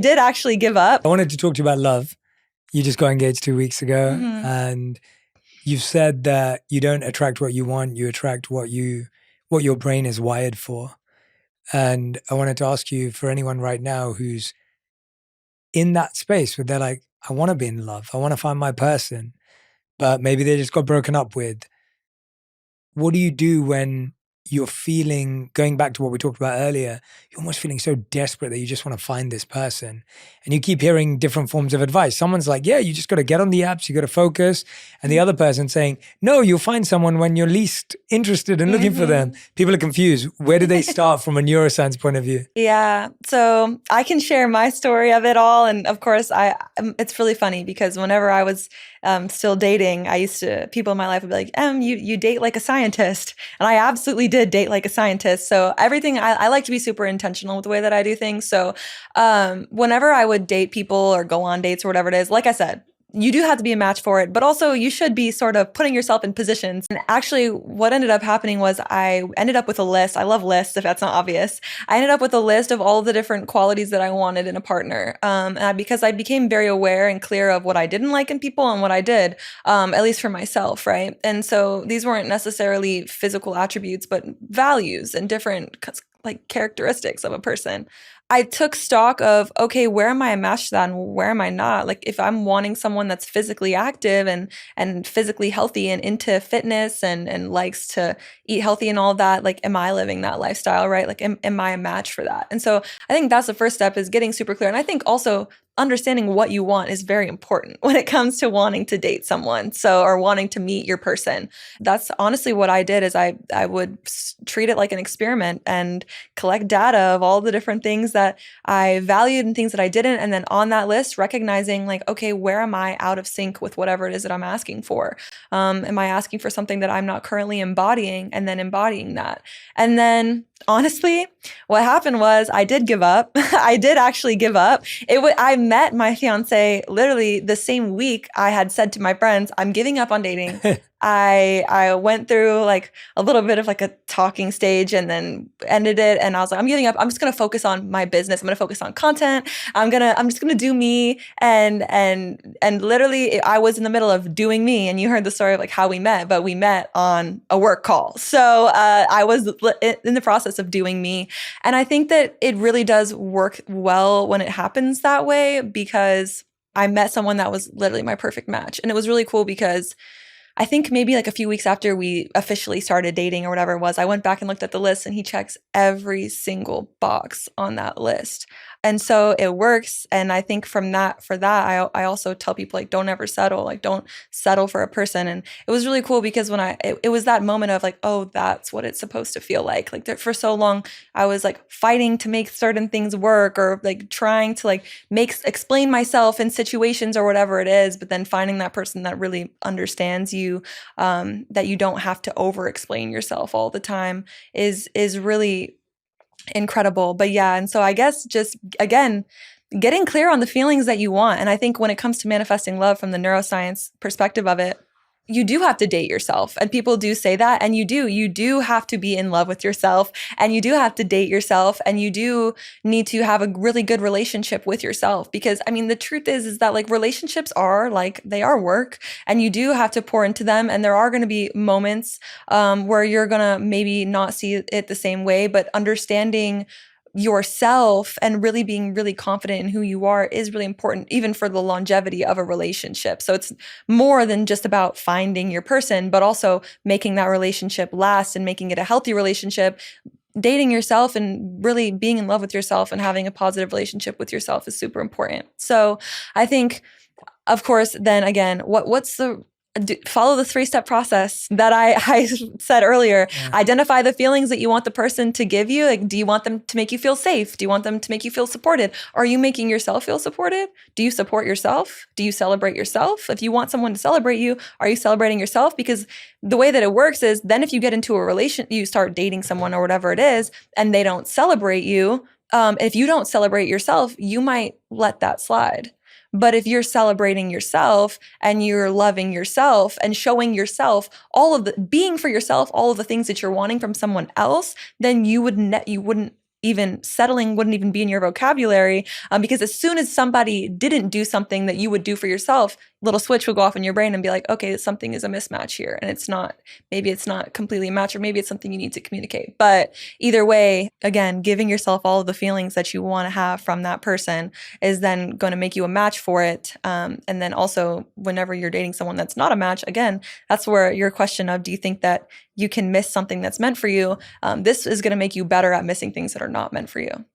did actually give up. I wanted to talk to you about love. You just got engaged 2 weeks ago, and you've said that you don't attract what you want, you attract what your brain is wired for. And I wanted to ask you, for anyone right now who's in that space where they're like, I want to be in love, I want to find my person, but maybe they just got broken up with. What do you do when you're feeling, going back to what we talked about earlier, you're almost feeling so desperate that you just want to find this person, and you keep hearing different forms of advice? Someone's like, yeah, you just got to get on the apps, you got to focus. And the other person saying, no, you'll find someone when you're least interested in looking for them. People are confused. Where do they start from a neuroscience point of view? Yeah. So I can share my story of it all. And of course, it's really funny because whenever I was still dating, people in my life would be like, you date like a scientist. And I absolutely did date like a scientist. So everything, I like to be super intentional with the way that I do things. So whenever I would date people or go on dates or whatever it is, like I said, you do have to be a match for it, but also you should be sort of putting yourself in positions. And actually what ended up happening was I ended up with a list. I love lists, if that's not obvious. I ended up with a list of all the different qualities that I wanted in a partner. Because I became very aware and clear of what I didn't like in people and what I did, at least for myself, right? And so these weren't necessarily physical attributes, but values and different like characteristics of a person. I took stock of, okay, where am I a match to that and where am I not? Like if I'm wanting someone that's physically active and physically healthy and into fitness and likes to eat healthy and all that, like am I living that lifestyle, right? Like am I a match for that? And so I think that's the first step, is getting super clear. And I think also understanding what you want is very important when it comes to wanting to date someone. Or wanting to meet your person. That's honestly what I did, is I would treat it like an experiment and collect data of all the different things that I valued and things that I didn't. And then on that list, recognizing like, okay, where am I out of sync with whatever it is that I'm asking for? Am I asking for something that I'm not currently embodying, and then embodying that? And then honestly, what happened was I did give up. I did actually give up. I met my fiance literally the same week I had said to my friends, I'm giving up on dating. I went through like a little bit of like a talking stage and then ended it. And I was like, I'm giving up. I'm just going to focus on my business. I'm going to focus on content. I'm just going to do me. And literally I was in the middle of doing me. And you heard the story of like how we met, but we met on a work call. So I was in the process of doing me. And I think that it really does work well when it happens that way, because I met someone that was literally my perfect match. And it was really cool because I think maybe like a few weeks after we officially started dating or whatever it was, I went back and looked at the list and he checks every single box on that list. And so it works. And I think for that, I also tell people like, don't ever settle, like don't settle for a person. And it was really cool because when it was that moment of like, oh, that's what it's supposed to feel like. Like for so long, I was like fighting to make certain things work, or like trying to like explain myself in situations or whatever it is. But then finding that person that really understands you, that you don't have to over explain yourself all the time is really incredible. But yeah, and so I guess just again, getting clear on the feelings that you want. And I think when it comes to manifesting love from the neuroscience perspective of it, you do have to date yourself. And people do say that. And you do have to be in love with yourself, and you do have to date yourself, and you do need to have a really good relationship with yourself. Because I mean, the truth is that like relationships are like, they are work, and you do have to pour into them. And there are going to be moments where you're going to maybe not see it the same way, but understanding yourself and really being really confident in who you are is really important, even for the longevity of a relationship. So it's more than just about finding your person, but also making that relationship last and making it a healthy relationship. Dating yourself and really being in love with yourself and having a positive relationship with yourself is super important. So I think, of course, then again, follow the 3-step process that I said earlier. Yeah. Identify the feelings that you want the person to give you. Like, do you want them to make you feel safe? Do you want them to make you feel supported? Are you making yourself feel supported? Do you support yourself? Do you celebrate yourself? If you want someone to celebrate you, are you celebrating yourself? Because the way that it works is then if you get into a relation, you start dating someone or whatever it is, and they don't celebrate you. If you don't celebrate yourself, you might let that slide. But if you're celebrating yourself and you're loving yourself and showing yourself being for yourself, all of the things that you're wanting from someone else, then you wouldn't even settling wouldn't even be in your vocabulary, because as soon as somebody didn't do something that you would do for yourself, little switch would go off in your brain and be like, okay, something is a mismatch here, and maybe it's not completely a match, or maybe it's something you need to communicate. But either way, again, giving yourself all of the feelings that you want to have from that person is then going to make you a match for it. And then also, whenever you're dating someone that's not a match, again, that's where your question of, do you think that you can miss something that's meant for you? This is going to make you better at missing things that are not meant for you.